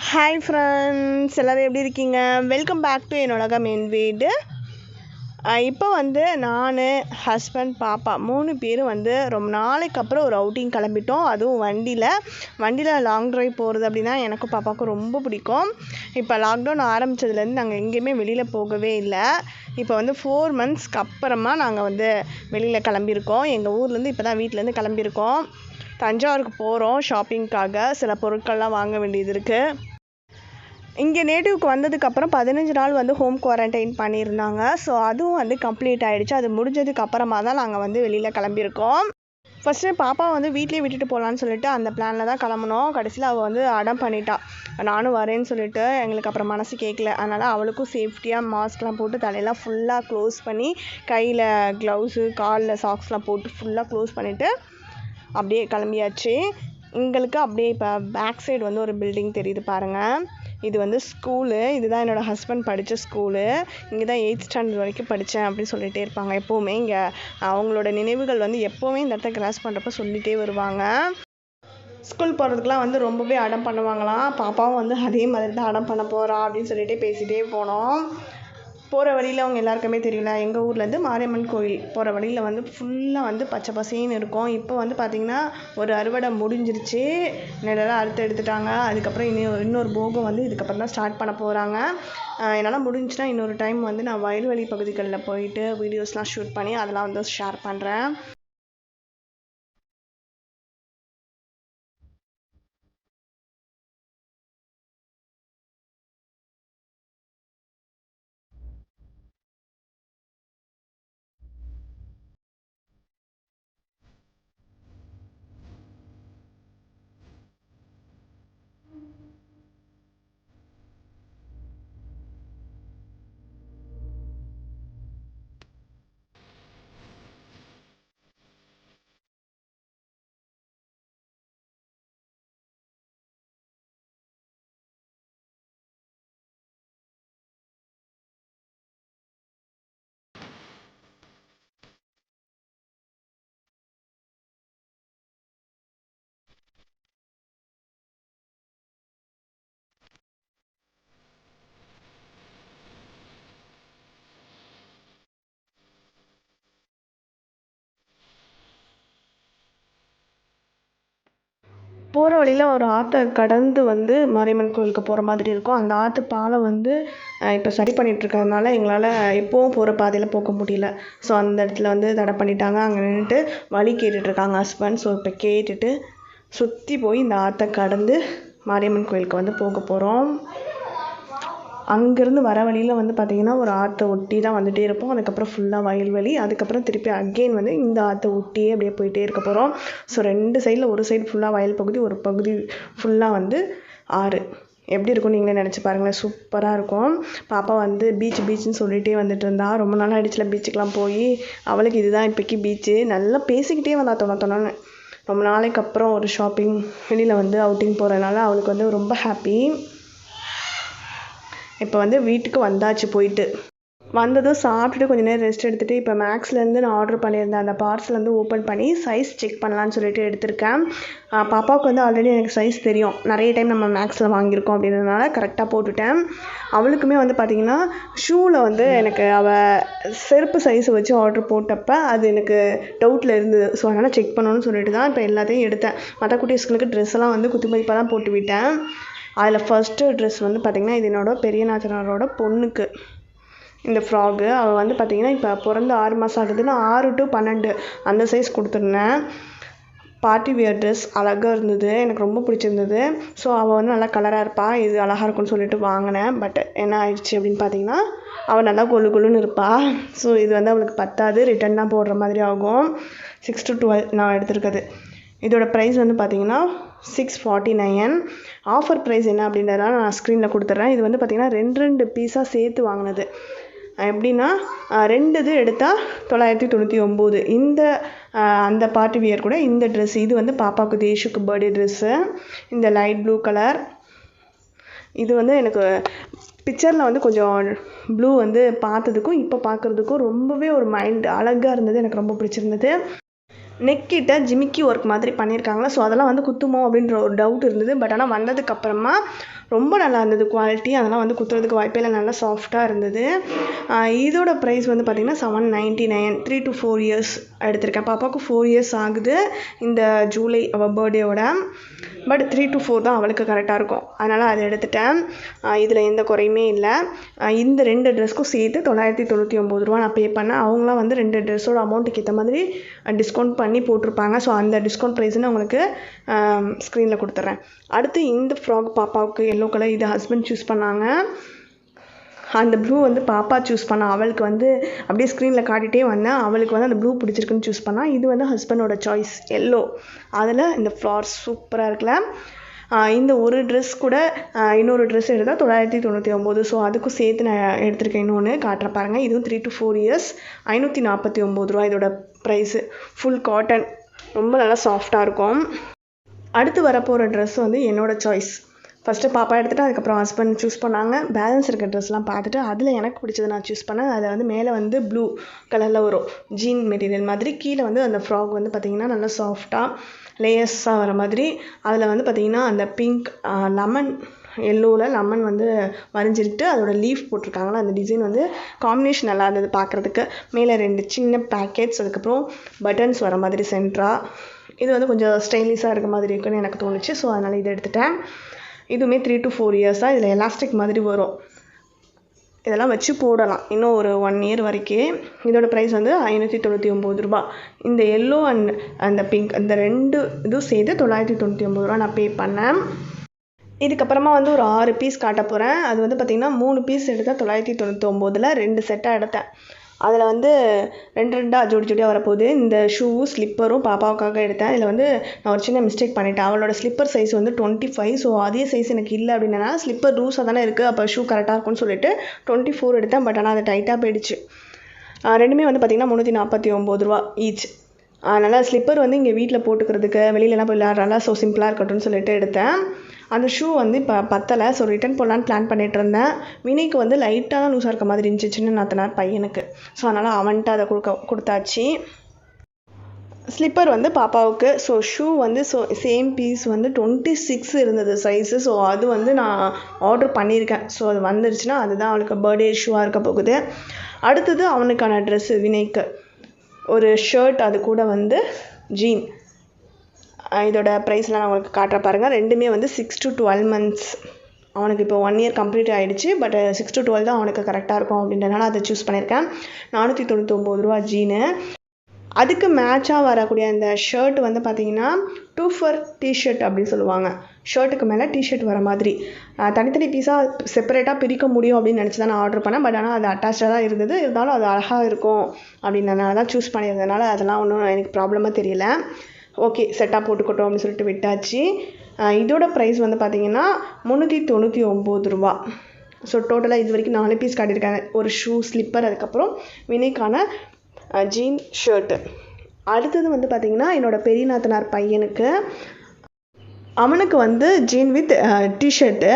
Hi friends, எல்லோரும் எப்படி இருக்கீங்க? வெல்கம் பேக் டு என்னோட மெயின் வீடு. இப்போ நான், ஹஸ்பண்ட், பாப்பா 3 பேரும் ரொம்ப நாளைக்கு அப்புறம் ஒரு அவுட்டிங் கிளம்பிட்டோம். அதுவும் வண்டியில் லாங் ட்ரைவ் போகிறது அப்படின்னா எனக்கும் பாப்பாவுக்கும் ரொம்ப பிடிக்கும். இப்போ லாக்டவுன் ஆரம்பித்ததுலேருந்து நாங்கள் எங்கேயுமே வெளியில் போகவே இல்லை. இப்போ 4 மந்த்ஸ்க்கு அப்புறமா நாங்கள் வெளியில் கிளம்பியிருக்கோம். எங்கள் ஊர்லேருந்து இப்போ தான் வீட்டிலேருந்து கிளம்பியிருக்கோம். தஞ்சாவூருக்கு போகிறோம் ஷாப்பிங்க்காக. சில பொருட்கள்லாம் வாங்க வேண்டியது இருக்குது. இங்கே நேட்டிவ்க்கு வந்ததுக்கப்புறம் 15 நாள் ஹோம் குவாரண்டைன் பண்ணியிருந்தாங்க. ஸோ அதுவும் கம்ப்ளீட் ஆகிடுச்சு. அது முடிஞ்சதுக்கு அப்புறமா தான் நாங்கள் வெளியில் கிளம்பியிருக்கோம். ஃபஸ்ட்டு பாப்பா வீட்டிலே விட்டுட்டு போகலான்னு சொல்லிட்டு அந்த பிளானில் தான் கிளம்புனோம். கடைசியில் அவள் அடம் பண்ணிட்டா, நானும் வரேன்னு சொல்லிட்டு. எங்களுக்கு அப்புறம் மனசு கேட்கல. அதனால் அவளுக்கும் சேஃப்டியாக மாஸ்க்லாம் போட்டு தலையெல்லாம் ஃபுல்லாக க்ளோஸ் பண்ணி, கையில் க்ளவுஸு, காலில் சாக்ஸ்லாம் போட்டு ஃபுல்லாக க்ளோஸ் பண்ணிவிட்டு அப்படியே கிளம்பியாச்சு. எங்களுக்கு அப்படியே இப்போ பேக் சைடு ஒரு பில்டிங் தெரியுது பாருங்கள். இது ஸ்கூலு. இதுதான் என்னோடய ஹஸ்பண்ட் படித்த ஸ்கூலு. இங்கே தான் 8th ஸ்டாண்டர்ட் வரைக்கும் படித்தேன் அப்படின்னு சொல்லிகிட்டே இருப்பாங்க. எப்போவுமே இங்கே அவங்களோட நினைவுகள் எப்போவுமே இந்த இடத்த கிராஸ் பண்ணுறப்ப சொல்லிகிட்டே வருவாங்க. ஸ்கூல் போகிறதுக்குலாம் ரொம்பவே அடம் பண்ணுவாங்களாம். பாப்பாவும் அதே மாதிரி தான் அடம் பண்ண போகிறா அப்படின்னு சொல்லிகிட்டே பேசிகிட்டே போனோம். போகிற வழியில் அவங்க எல்லாருக்குமே தெரியல, எங்கள் ஊர்லேருந்து மாரியம்மன் கோயில் போகிற வழியில் ஃபுல்லாக பச்சை பசேன்னு இருக்கும். இப்போ பார்த்திங்கன்னா ஒரு அறுவடை முடிஞ்சிருச்சு. நெல்லெல்லாம் அறுத்து எடுத்துட்டாங்க. அதுக்கப்புறம் இன்னொரு போகம் இதுக்கப்புறம் தான் ஸ்டார்ட் பண்ண போகிறாங்க. என்னால் முடிஞ்சுன்னா இன்னொரு டைம் நான் வயல்வெளி பகுதிகளில் போயிட்டு வீடியோஸ்லாம் ஷூட் பண்ணி அதெல்லாம் ஷேர் பண்ணுறேன். போகிற வழியில் ஒரு ஆற்றை கடந்து மாரியம்மன் கோயிலுக்கு போகிற மாதிரி இருக்கும். அந்த ஆற்று பாலம் இப்போ சரி பண்ணிகிட்ருக்கறதுனால எங்களால் எப்போவும் போகிற பாதையில் போக முடியல. ஸோ அந்த இடத்துல தடை பண்ணிட்டாங்க. அங்கே நின்றுட்டு வழி கேட்டுட்ருக்காங்க ஹஸ்பண்ட். ஸோ இப்போ கேட்டுட்டு சுற்றி போய் இந்த ஆற்றை கடந்து மாரியம்மன் கோயிலுக்கு போக போகிறோம். அங்கேருந்து வர வழியில் பார்த்திங்கன்னா ஒரு ஆற்றை ஒட்டி தான் வந்துகிட்டே இருப்போம். அதுக்கப்புறம் ஃபுல்லாக வயல்வெளி. அதுக்கப்புறம் திருப்பி அகெயின் இந்த ஆற்றை ஒட்டியே அப்படியே போயிட்டே இருக்க போகிறோம். ஸோ 2 சைடில், ஒரு சைடு ஃபுல்லாக வயல் பகுதி, ஒரு பகுதி ஃபுல்லாக ஆறு. எப்படி இருக்கும்னு நீங்களே நினச்சி பாருங்களேன். சூப்பராக இருக்கும். பாப்பா பீச்சுன்னு சொல்லிகிட்டே வந்துட்டு இருந்தா. ரொம்ப நாள் ஆயிடுச்சுல பீச்சுக்கெலாம் போய். அவளுக்கு இதுதான் இப்போக்கி பீச்சு. நல்லா பேசிக்கிட்டே வந்தா தொணன்னு. ரொம்ப நாளைக்கு அப்புறம் ஒரு ஷாப்பிங் வெளியில் அவுட்டிங் போகிறதுனால அவளுக்கு ரொம்ப ஹாப்பி. இப்போ வீட்டுக்கு வந்தாச்சு. போயிட்டு வந்ததும் சாப்பிட்டுட்டு கொஞ்சம் நேரம் ரெஸ்ட் எடுத்துகிட்டு இப்போ மேக்ஸ்லேருந்து நான் ஆர்டர் பண்ணியிருந்தேன் அந்த பார்சல் ஓப்பன் பண்ணி சைஸ் செக் பண்ணலான்னு சொல்லிட்டு எடுத்திருக்கேன். பாப்பாவுக்கு ஆல்ரெடி எனக்கு சைஸ் தெரியும். நிறைய டைம் நம்ம மேக்ஸில் வாங்கியிருக்கோம் அப்படின்றதுனால கரெக்டாக போட்டுட்டேன். அவளுக்குமே பார்த்திங்கன்னா ஷூவில் எனக்கு அவள் செருப்பு சைஸை வச்சு ஆர்டர் போட்டப்போ அது எனக்கு டவுட்டில் இருந்தது. ஸோ அதனால் செக் பண்ணணும்னு சொல்லிட்டு தான் இப்போ எல்லாத்தையும் எடுத்தேன். மற்ற குட்டீஸ்களுக்கு ட்ரெஸ் எல்லாம் குத்தி மதிப்பாக தான் போட்டு விட்டேன். அதில் ஃபஸ்ட்டு ட்ரெஸ் பார்த்திங்கன்னா இது என்னோடய பெரிய நாத்தனாரோட பொண்ணுக்கு இந்த ஃப்ராகு. அவள் பார்த்திங்கன்னா இப்போ பிறந்து 6 மாதம் ஆகுதுன்னா 6 to 12 அந்த சைஸ் கொடுத்துருந்தேன். பார்ட்டி வியர் ட்ரெஸ் அழகாக இருந்தது. எனக்கு ரொம்ப பிடிச்சிருந்தது. ஸோ அவள் நல்லா கலராக இருப்பாள். இது அழகாக இருக்கும்னு சொல்லிட்டு வாங்கினேன். பட் என்ன ஆயிடுச்சு அப்படின்னு பார்த்திங்கன்னா அவள் நல்லா கொள்ளுன்னு இருப்பாள். ஸோ இது அவளுக்கு பத்தாது. ரிட்டன் தான் போடுற மாதிரி ஆகும். 6 to 12 நான் எடுத்திருக்கிறது. இதோட ப்ரைஸ் பார்த்திங்கன்னா 649. ஆஃபர் ப்ரைஸ் என்ன அப்படின்றதுனால நான் ஸ்க்ரீனில் கொடுத்துட்றேன். இது பார்த்திங்கன்னா 2 பீஸாக சேர்த்து வாங்கினது. எப்படின்னா 2 இது எடுத்தால் 999. அந்த பார்ட்டி வியர் கூட இந்த ட்ரெஸ் இது பாப்பாவுக்கு தேஷுக்கு பர்த்டே ட்ரெஸ்ஸு. இந்த லைட் ப்ளூ கலர் இது எனக்கு பிக்சரில் கொஞ்சம் ப்ளூ பார்த்ததுக்கும் இப்போ பார்க்குறதுக்கும் ரொம்பவே ஒரு மைல்டு அழகாக இருந்தது. எனக்கு ரொம்ப பிடிச்சிருந்தது. நெக்கிட்ட ஜிமிக்கி ஒர்க் மாதிரி பண்ணியிருக்காங்களா. ஸோ அதெல்லாம் குத்துமோ அப்படின்ற ஒரு டவுட் இருந்தது. பட் ஆனால் வந்ததுக்கப்புறமா ரொம்ப நல்லா இருந்தது குவாலிட்டி. அதெல்லாம் வந்து குத்துறதுக்கு வாய்ப்பே இல்லை, நல்லா சாஃப்டாக இருந்தது. இதோட ப்ரைஸ் வந்து பார்த்திங்கன்னா 799. 3 to 4 years எடுத்திருக்கேன். பாப்பாவுக்கு 4 years ஆகுது இந்த ஜூலை அவள் பர்த்டேயோட. பட் 3 to 4 தான் அவளுக்கு கரெக்டாக இருக்கும், அதனால் அதை எடுத்துட்டேன். இதில் எந்த குறையுமே இல்லை. இந்த 2 ட்ரெஸ்க்கும் சேர்த்து 999 ரூபா நான் பே பண்ணேன். அவங்களாம் வந்து 2 ட்ரெஸ்ஸோட அமௌண்ட்டுக்கு ஏற்ற மாதிரி டிஸ்கவுண்ட் பண்ணி போட்டிருப்பாங்க. ஸோ அந்த டிஸ்கவுண்ட் ப்ரைஸ்ன்னு உங்களுக்கு ஸ்க்ரீனில் கொடுத்துட்றேன். அடுத்து இந்த ஃப்ராக் பாப்பாவுக்கு எல்லோ கலர், இது ஹஸ்பண்ட் சூஸ் பண்ணாங்க. அந்த ப்ளூ வந்து பாப்பா சூஸ் பண்ணா. அவளுக்கு வந்து அப்படியே ஸ்க்ரீனில் காட்டிகிட்டே வந்தேன். அவளுக்கு வந்து அந்த ப்ளூ பிடிச்சிருக்குன்னு சூஸ் பண்ணால். இது வந்து ஹஸ்பண்டோட சாய்ஸ் எல்லோ. அதில் இந்த ஃப்ளார்ஸ் சூப்பராக இருக்குல்ல. இந்த ஒரு ட்ரெஸ் கூட இன்னொரு ட்ரெஸ் எடுத்தால் 999. ஸோ அதுக்கும் சேர்த்து நான் எடுத்திருக்கேன். இன்னொன்று காட்டுறேன் பாருங்கள். இதுவும் 3 to 4 years 549 ரூபா இதோட ப்ரைஸு. ஃபுல் காட்டன், ரொம்ப நல்லா சாஃப்டாக இருக்கும். அடுத்து வரப்போகிற ட்ரெஸ் வந்து என்னோடய சாய்ஸ். ஃபஸ்ட்டு பாப்பா எடுத்துகிட்டு அதுக்கப்புறம் ஹஸ்பண்ட் சூஸ் பண்ணாங்க. பேலன்ஸ் இருக்க ட்ரெஸ்லாம் பார்த்துட்டு அதில் எனக்கு பிடிச்சது நான் சூஸ் பண்ணேன். அதில் வந்து மேலே வந்து ப்ளூ கலரில் வரும் ஜீன் மெட்டீரியல் மாதிரி. கீழே வந்து அந்த ஃப்ராக் வந்து பார்த்திங்கன்னா நல்லா சாஃப்டாக லேயர்ஸாக வர மாதிரி. அதில் வந்து பார்த்திங்கன்னா அந்த பிங்க் லெமன் எல்லோவில் லெமன் வந்து வரைஞ்சிட்டு அதோட லீஃப் போட்டிருக்காங்களா, அந்த டிசைன் வந்து காம்பினேஷன் நல்லா இருந்தது பார்க்குறதுக்கு. மேலே 2 சின்ன பேக்கெட்ஸ், அதுக்கப்புறம் பட்டன்ஸ் வர மாதிரி சென்டராக. இது வந்து கொஞ்சம் ஸ்டைலிஷாக இருக்க மாதிரி இருக்குன்னு எனக்கு தோணுச்சு. ஸோ அதனால் இதை எடுத்துட்டேன். இதுவுமே 3 to 4 years தான். இதில் எலாஸ்டிக் மாதிரி வரும். இதெல்லாம் வச்சு போடலாம் இன்னும் ஒரு 1 year வரைக்கும். இதோட ப்ரைஸ் வந்து 599 ரூபா. இந்த எல்லோ அண்ட் அந்த பிங்க் அந்த 2 இதுவும் சேர்த்து 999 ரூபா நான் பே பண்ணேன். இதுக்கப்புறமா வந்து ஒரு 6 பீஸ் காட்ட போகிறேன். அது வந்து பார்த்திங்கன்னா 3 பீஸ் எடுத்தால் 999, 2 செட்டாக எடுத்தேன். அதில் வந்து 2 ஜோடி ஜோடியாக வரப்போகுது. இந்த ஷூவும் ஸ்லிப்பரும் பாப்பாவுக்காக எடுத்தேன். இதில் வந்து நான் ஒரு சின்ன மிஸ்டேக் பண்ணிட்டேன். அவளோட ஸ்லிப்பர் சைஸ் வந்து 25. ஸோ அதே சைஸ் எனக்கு இல்லை அப்படின்னா, ஸ்லிப்பர் லூஸாக தானே இருக்குது, அப்போ ஷூ கரெக்டாக இருக்கும்னு சொல்லிட்டு 24 எடுத்தேன். பட் ஆனால் அது டைட்டாக போயிடுச்சு. ரெண்டுமே வந்து பார்த்திங்கன்னா 349 ரூபா ஈச். அதனால் ஸ்லிப்பர் வந்து இங்கே வீட்டில் போட்டுக்கிறதுக்கு வெளியிலலாம் போய் விளையாடுறால, ஸோ சிம்பிளாக இருக்கட்டும்னு சொல்லிட்டு எடுத்தேன். அந்த ஷூ வந்து இப்போ பத்தலை. ஸோ ரிட்டன் போடலான்னு பிளான் பண்ணிகிட்டு இருந்தேன். வினிக்கு வந்து லைட்டாக லூஸாக இருக்க மாதிரி இருந்துச்சு, சின்ன நாத்தனார் பையனுக்கு. ஸோ அதனால் அவன்கிட்ட அதை கொடுத்தாச்சு. ஸ்லிப்பர் வந்து பாப்பாவுக்கு. ஸோ ஷூ வந்து சேம் பீஸ் வந்து 26 இருந்தது சைஸு. ஸோ அது வந்து நான் ஆர்டர் பண்ணியிருக்கேன். ஸோ அது வந்துருச்சுன்னா அதுதான் அவளுக்கு பர்த்டே ஷூவாக இருக்க போகுது. அடுத்தது அவனுக்கான ட்ரெஸ்ஸு வினைக்கு ஒரு ஷர்ட், அது கூட வந்து ஜீன். இதோட ப்ரைஸ்லாம் நான் உங்களுக்கு காட்டுற பாருங்கள். ரெண்டுமே வந்து 6 to 12 months. அவனுக்கு இப்போ 1 year கம்ப்ளீட் ஆகிடுச்சு. பட் 6 to 12 தான் அவனுக்கு கரெக்டாக இருக்கும் அப்படின்றனால அதை சூஸ் பண்ணியிருக்கேன். 499 ரூபா ஜீனு. அதுக்கு மேட்சாக வரக்கூடிய அந்த ஷர்ட் வந்து பார்த்திங்கன்னா 2 for டிஷர்ட் அப்படின்னு சொல்லுவாங்க. ஷர்ட்டுக்கு மேலே டிஷர்ட் வர மாதிரி தனித்தனி பீஸாக செப்பரேட்டாக பிரிக்க முடியும் அப்படின்னு நினச்சி தான் நான் ஆர்டர் பண்ணேன். பட் ஆனால் அது அட்டாச்சாக தான் இருந்தது. இருந்தாலும் அது அழகாக இருக்கும் அப்படின்றனால தான் சூஸ் பண்ணியிருந்ததுனால அதெல்லாம் ஒன்றும் எனக்கு ப்ராப்ளமாக தெரியல. ஓகே, செட்டாக போட்டுக்கட்டும் அப்படின்னு சொல்லிட்டு விட்டாச்சு. இதோட ப்ரைஸ் வந்து பார்த்திங்கன்னா 399 ரூபா. ஸோ டோட்டலாக இது வரைக்கும் 4 பீஸ் காட்டியிருக்காங்க. ஒரு ஷூ, ஸ்லிப்பர், அதுக்கப்புறம் வினைக்கான ஜீன் ஷர்ட்டு. அடுத்தது வந்து பார்த்திங்கன்னா என்னோடய பெரிய நாத்தனார் பையனுக்கு, அவனுக்கு வந்து ஜீன் வித் டிஷர்ட்டு.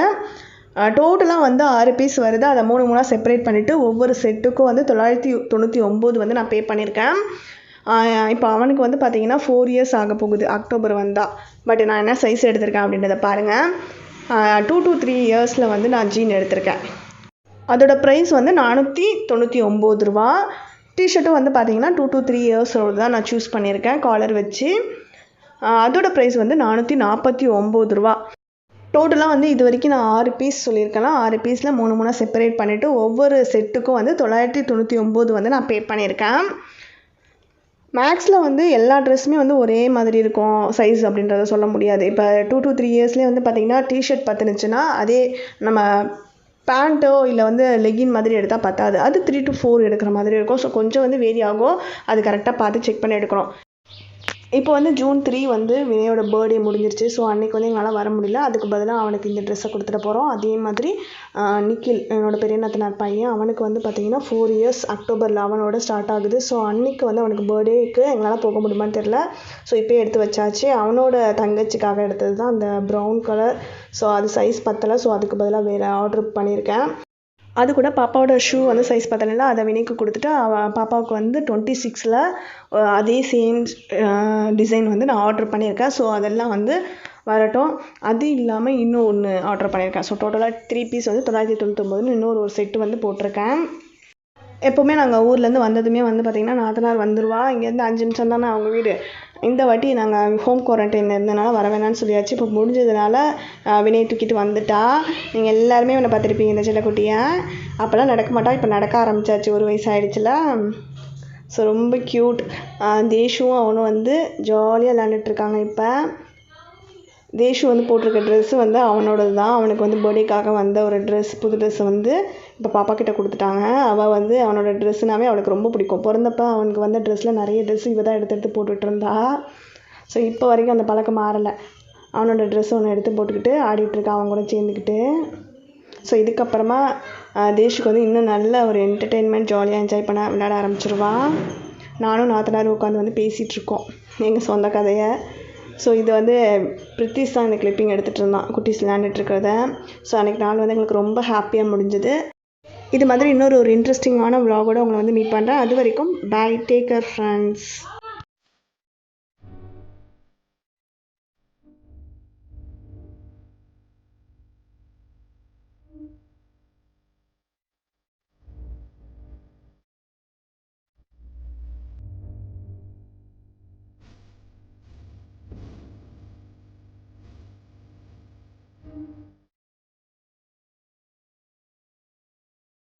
டோட்டலாக வந்து 6 பீஸ் வருது. அதை 3 செப்பரேட் பண்ணிவிட்டு ஒவ்வொரு செட்டுக்கும் வந்து 999 வந்து நான் பே பண்ணியிருக்கேன். இப்போ அவனுக்கு வந்து பார்த்திங்கன்னா 4 years ஆக போகுது அக்டோபர் வந்தால். பட் நான் என்ன சைஸ் எடுத்திருக்கேன் அப்படின்றத பாருங்கள். 2 to 3 yearsல வந்து நான் ஜீன் எடுத்திருக்கேன். அதோட ப்ரைஸ் வந்து 499 ரூபா. டிஷர்ட்டும் வந்து பார்த்திங்கன்னா 2 to 3 years தான் நான் சூஸ் பண்ணியிருக்கேன், காலர் வச்சு. அதோட ப்ரைஸ் வந்து 449 ரூபா. டோட்டலாக வந்து இது வரைக்கும் நான் 6 பீஸ் சொல்லியிருக்கேன். 6 பீஸில் 3 செப்பரேட் பண்ணிவிட்டு ஒவ்வொரு செட்டுக்கும் வந்து 999 வந்து நான் பே பண்ணியிருக்கேன். மேக்ஸில் வந்து எல்லா ட்ரெஸ்ஸுமே வந்து ஒரே மாதிரி இருக்கும் சைஸ் அப்படின்றத சொல்ல முடியாது. இப்போ 2 to 3 yearsலேயே வந்து பார்த்திங்கன்னா டிஷர்ட் பத்துனுச்சுன்னா அதே நம்ம பேண்ட்டோ இல்லை வந்து லெகின் மாதிரி எடுத்தால் பத்தாது. அது 3 to 4 எடுக்கிற மாதிரி இருக்கும். ஸோ கொஞ்சம் வந்து வேரி ஆகும். அது கரெக்டாக பார்த்து செக் பண்ணி எடுக்கணும். இப்போ வந்து June 3 வந்து வினையோட பர்த்டே முடிஞ்சிருச்சு. ஸோ அன்றைக்கி வந்து எங்களால் வர முடியல. அதுக்கு பதிலாக அவனுக்கு இந்த ட்ரெஸ்ஸை கொடுத்துட்டு போகிறோம். அதே மாதிரி நிக்கில், என்னோடய பெரிய நாத்தனார் பையன், அவனுக்கு வந்து பார்த்திங்கன்னா 4 years அக்டோபர் 11 ஸ்டார்ட் ஆகுது. ஸோ அன்றைக்கி வந்து அவனுக்கு பர்த்டேக்கு எங்களால் போக முடியுமான்னு தெரில. ஸோ இப்போயே எடுத்து வச்சாச்சு. அவனோட தங்கச்சிக்காக எடுத்தது தான் அந்த ப்ரௌன் கலர். ஸோ அது சைஸ் பத்தலை. ஸோ அதுக்கு பதிலாக வேறு ஆர்டர் பண்ணியிருக்கேன். அது கூட பாப்பாவோட ஷூ வந்து சைஸ் பத்தலைன்னா அதை வினைக்கு கொடுத்துட்டு பாப்பாவுக்கு வந்து 26ல் அதே சேம் டிசைன் வந்து நான் ஆர்டர் பண்ணியிருக்கேன். ஸோ அதெல்லாம் வந்து வரட்டும். அது இல்லாமல் இன்னும் ஒன்று ஆர்டர் பண்ணியிருக்கேன். ஸோ டோட்டலாக 3 பீஸ் வந்து 999 இன்னொரு செட்டு வந்து போட்டிருக்கேன். எப்போவுமே நாங்கள் ஊர்லேருந்து வந்ததுமே வந்து பார்த்திங்கன்னா நாத்தனார் வந்துடுவா. இங்கேருந்து 5 நிமிஷம் தானே அவங்க வீடு. இந்த வாட்டி நாங்கள் ஹோம் குவாரண்டைனில் இருந்தனால வர வேணான்னு சொல்லியாச்சு. இப்போ முடிஞ்சதுனால வினய் தூக்கிட்டு வந்துட்டா. நீங்கள் எல்லாருமே இவனை பார்த்துருப்பீங்க இந்த செல்லக்குட்டியை. அப்போல்லாம் நடக்க மாட்டா, இப்போ நடக்க ஆரம்பிச்சாச்சு. 1 வயசு ஆகிடுச்சுல. ஸோ ரொம்ப க்யூட். தேஷுவும் அவனும் வந்து ஜாலியாக விளாண்டுட்ருக்காங்க. இப்போ தேஷு வந்து போட்டிருக்க ட்ரெஸ்ஸு வந்து அவனோடது தான். அவனுக்கு வந்து பர்த்டேக்காக வந்த ஒரு புது ட்ரெஸ்ஸை வந்து இப்போ பாப்பா கிட்ட கொடுத்துட்டாங்க. அவள் வந்து அவனோட ட்ரெஸ்ஸுனாவே அவளுக்கு ரொம்ப பிடிக்கும். பிறந்தப்ப அவனுக்கு வந்த ட்ரெஸ்ஸில் நிறைய ட்ரெஸ்ஸு இவ தான் எடுத்து போட்டுகிட்டு இருந்தா. ஸோ இப்போ வரைக்கும் அந்த பழக்கம் மாறலை. அவனோட ட்ரெஸ் ஒன்று எடுத்து போட்டுக்கிட்டு ஆடிட்டுருக்கான் அவங்க கூட சேர்ந்துக்கிட்டு. ஸோ இதுக்கப்புறமா தேஷுக்கு வந்து இன்னும் நல்ல ஒரு என்டர்டெயின்மெண்ட் ஜாலியாக என்ஜாய் பண்ண விளையாட ஆரம்பிச்சிருவான். நானும் நாத்தனாரும் உட்காந்து வந்து பேசிகிட்ருக்கோம் எங்கள் சொந்த கதையை. ஸோ இது வந்து பிரித்திஷ் தான் இந்த கிளிப்பிங் எடுத்துகிட்டு இருந்தான் குட்டீஸ் விளையாண்டுட்ருக்கிறத. ஸோ அன்றைக்கி நாள் வந்து எங்களுக்கு ரொம்ப ஹாப்பியாக முடிஞ்சுது. இது மாதிரி இன்னொரு இன்ட்ரெஸ்டிங்கான விலாகோட உங்களை வந்து மீட் பண்ணுறேன். அது வரைக்கும் பை, டேக் கேர் ஃப்ரெண்ட்ஸ்.